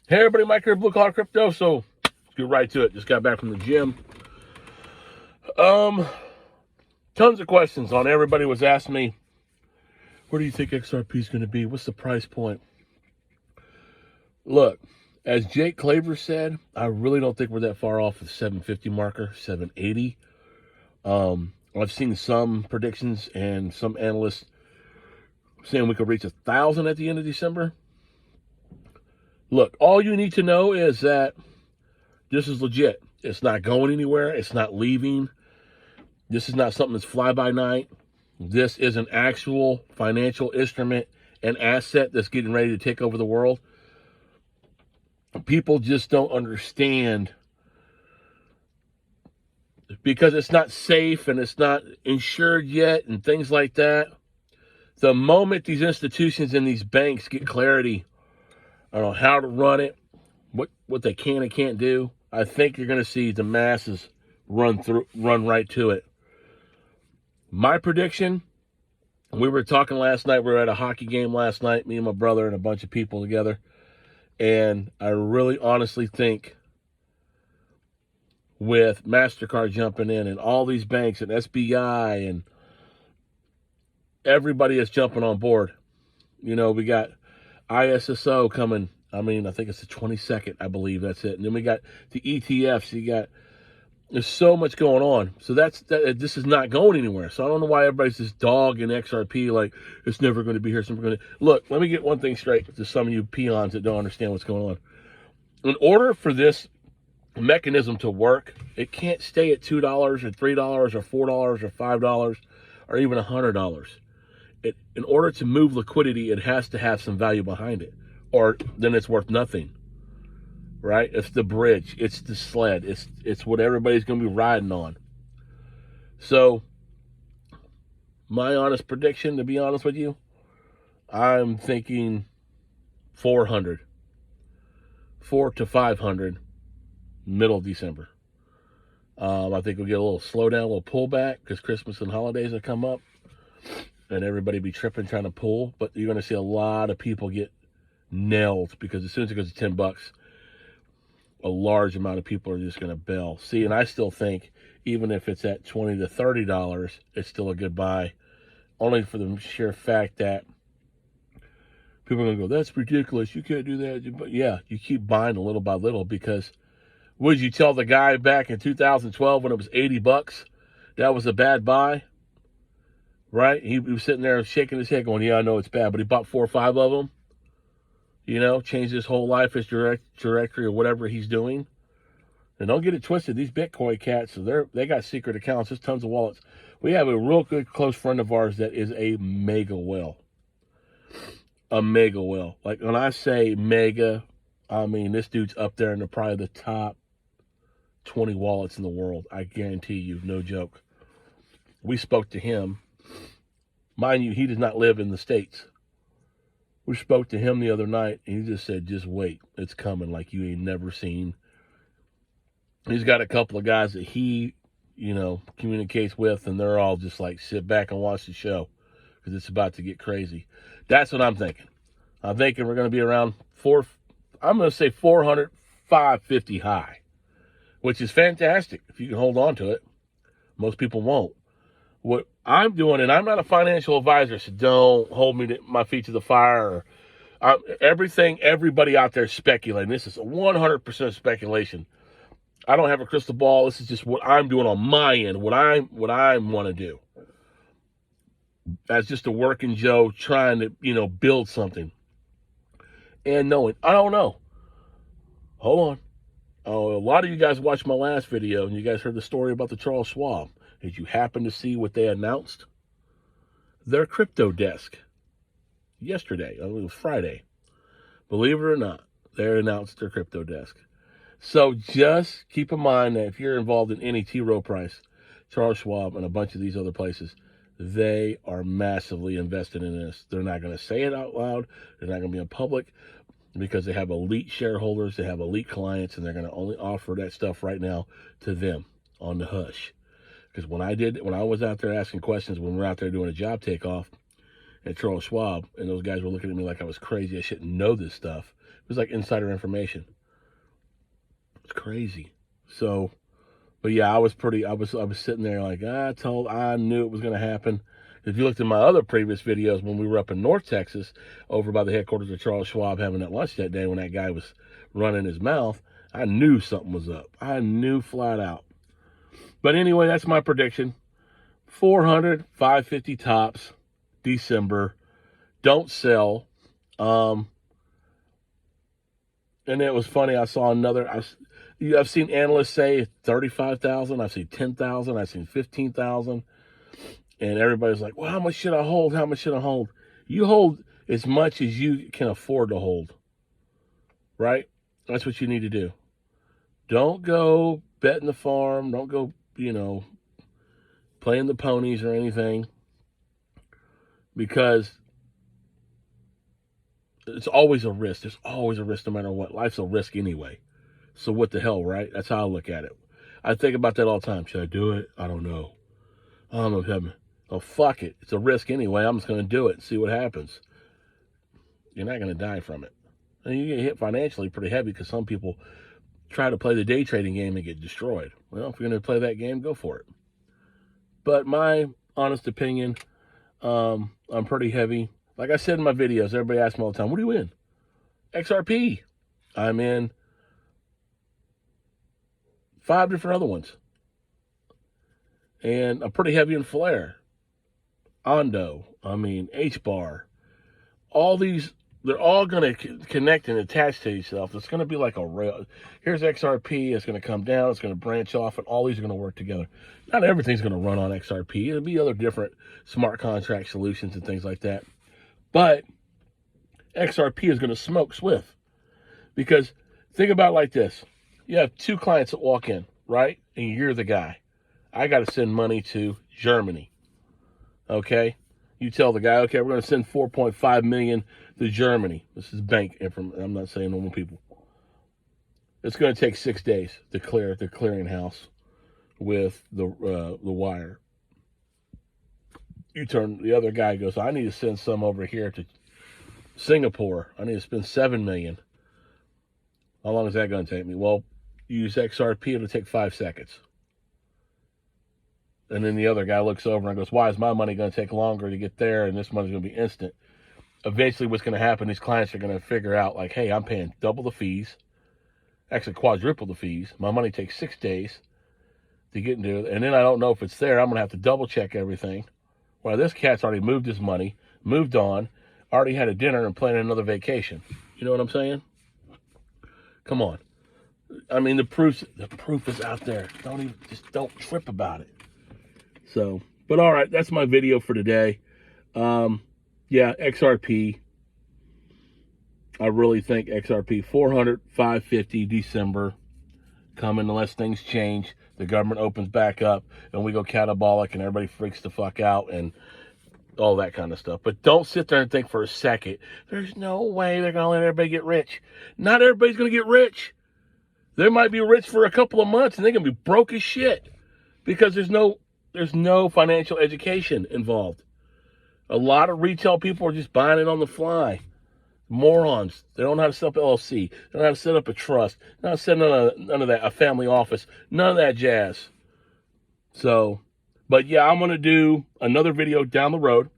Hey everybody, Mike here, Blue Collar Crypto. So let's get right to it. Just got back from the gym. Tons of questions on everybody was asking me, where do you think XRP is going to be? What's the price point? Look, as Jake Claver said, I really don't think we're that far off of the 750 marker, 780. I've seen some predictions and some analysts saying we could reach 1,000 at the end of December. Look, all you need to know is that this is legit. It's not going anywhere. It's not leaving. This is not something that's fly-by-night. This is an actual financial instrument and asset that's getting ready to take over the world. People just don't understand because it's not safe and it's not insured yet and things like that. The moment these institutions and these banks get clarity on how to run it, what they can and can't do, I think you're going to see the masses run right to it. My prediction, we were talking last night, we were at a hockey game last night, me and my brother and a bunch of people together, and I really honestly think with MasterCard jumping in and all these banks and SBI and everybody is jumping on board. You know, we got ISSO coming. I think it's the 22nd, I believe that's it. And then we got the ETFs. There's so much going on. So this is not going anywhere. So I don't know why everybody's just dogging XRP like it's never going to be here. It's never going to. Look, let me get one thing straight to some of you peons that don't understand what's going on. In order for this mechanism to work, it can't stay at $2 or $3 or $4 or $5 or even $100. In order to move liquidity, it has to have some value behind it, or then it's worth nothing. Right? It's the bridge. It's the sled. It's what everybody's going to be riding on. So, my honest prediction, to be honest with you, I'm thinking 400. 4 to 500, middle of December. I think we'll get a little slowdown, a little pullback, because Christmas and holidays will come up, and everybody be tripping trying to pull. But you're going to see a lot of people get nailed, because as soon as it goes to $10, a large amount of people are just going to bail. See, and I still think even if it's at $20 to $30, it's still a good buy, only for the sheer fact that people are going to go, that's ridiculous, you can't do that. But yeah, you keep buying a little by little, because would you tell the guy back in 2012 when it was $80 that was a bad buy? Right? He was sitting there shaking his head going, yeah, I know it's bad, but he bought 4 or 5 of them. You know, changed his whole life, his trajectory, or whatever he's doing. And don't get it twisted. These Bitcoin cats, they got secret accounts. There's tons of wallets. We have a real good close friend of ours that is a mega whale. A mega whale. Like when I say mega, I mean this dude's up there in probably the top 20 wallets in the world. I guarantee you, no joke. We spoke to him. Mind you, he does not live in the States. We spoke to him the other night, and he just said, just wait. It's coming like you ain't never seen. He's got a couple of guys that he, communicates with, and they're all just like, sit back and watch the show because it's about to get crazy. That's what I'm thinking. I'm thinking we're going to be around 400, 550 high, which is fantastic if you can hold on to it. Most people won't. What I'm doing, and I'm not a financial advisor, so don't hold me to my feet to the fire. Everybody out there is speculating. This is 100% speculation. I don't have a crystal ball. This is just what I'm doing on my end, what I want to do. As just a working Joe trying to, build something. And knowing, I don't know. Hold on. Oh, a lot of you guys watched my last video, and you guys heard the story about the Charles Schwab. Did you happen to see what they announced? Their crypto desk yesterday. It was Friday. Believe it or not, they announced their crypto desk. So just keep in mind that if you're involved in any T. Rowe Price, Charles Schwab, and a bunch of these other places, they are massively invested in this. They're not going to say it out loud. They're not going to be in public because they have elite shareholders. They have elite clients, and they're going to only offer that stuff right now to them on the hush. Because when I was out there asking questions, when we were out there doing a job takeoff at Charles Schwab, and those guys were looking at me like I was crazy, I shouldn't know this stuff, was like insider information. It's crazy. So, but yeah, I was sitting there like, I knew it was going to happen. If you looked at my other previous videos when we were up in North Texas, over by the headquarters of Charles Schwab having that lunch that day when that guy was running his mouth, I knew something was up. I knew flat out. But anyway, that's my prediction. 400, 550 tops, December. Don't sell. And it was funny. I saw another. I've seen analysts say 35,000. I've seen 10,000. I've seen 15,000. And everybody's like, well, how much should I hold? How much should I hold? You hold as much as you can afford to hold, right? That's what you need to do. Don't go betting the farm. Don't go, playing the ponies or anything, because it's always a risk. There's always a risk no matter what. Life's a risk anyway. So what the hell, right? That's how I look at it. I think about that all the time. Should I do it? I don't know. I don't know if I'm... Oh, fuck it. It's a risk anyway. I'm just going to do it and see what happens. You're not going to die from it. And you get hit financially pretty heavy because some people try to play the day trading game and get destroyed. Well, if you're going to play that game, go for it. But my honest opinion, I'm pretty heavy. Like I said in my videos, everybody asks me all the time, what are you in? XRP. I'm in 5 different other ones. And I'm pretty heavy in Flare. Ondo, H-Bar, all these, they're all going to connect and attach to itself. It's going to be like a rail. Here's XRP, it's going to come down, it's going to branch off, and all these are going to work together. Not everything's going to run on XRP. It'll be other different smart contract solutions and things like that. But XRP is going to smoke Swift. Because think about it like this. You have 2 clients that walk in, right? And you're the guy. I got to send money to Germany. Okay, you tell the guy, okay, we're going to send 4.5 million to Germany. This is bank information. I'm not saying normal people. It's going to take 6 days to clear the clearinghouse with the wire. You turn, the other guy goes, I need to send some over here to Singapore. I need to spend 7 million. How long is that going to take me? Well, use XRP, it'll take 5 seconds. And then the other guy looks over and goes, why is my money going to take longer to get there? And this money's going to be instant. Eventually what's going to happen, these clients are going to figure out like, hey, I'm paying double the fees, actually quadruple the fees. My money takes 6 days to get into it. And then I don't know if it's there. I'm going to have to double check everything. Well, this cat's already moved his money, moved on, already had a dinner and planned another vacation. You know what I'm saying? Come on. The proof is out there. Don't trip about it. So, but all right, that's my video for today. Yeah, XRP. I really think XRP 400, 550 December coming unless things change. The government opens back up and we go catabolic and everybody freaks the fuck out and all that kind of stuff. But don't sit there and think for a second, there's no way they're going to let everybody get rich. Not everybody's going to get rich. They might be rich for a couple of months and they're going to be broke as shit because there's no financial education involved. A lot of retail people are just buying it on the fly. Morons. They don't know how to set up LLC. They don't know how to set up a trust. They don't know how to set up none of that, a family office. None of that jazz. So, but yeah, I'm going to do another video down the road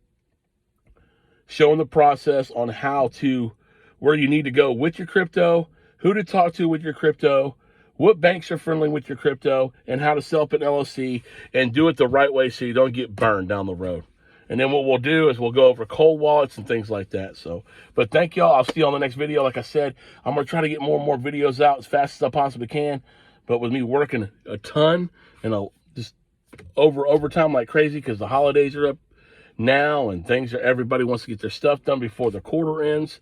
showing the process on where you need to go with your crypto, who to talk to with your crypto, what banks are friendly with your crypto, and how to set up an LLC and do it the right way so you don't get burned down the road. And then what we'll do is we'll go over cold wallets and things like that. So, but thank y'all. I'll see you on the next video. Like I said, I'm going to try to get more and more videos out as fast as I possibly can. But with me working a ton and just overtime like crazy because the holidays are up now and everybody wants to get their stuff done before the quarter ends.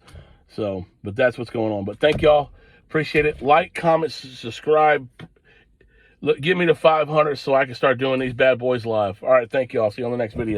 So, but that's what's going on. But thank y'all. Appreciate it. Like, comment, subscribe. Look, give me to 500 so I can start doing these bad boys live. All right, thank y'all. See you on the next video.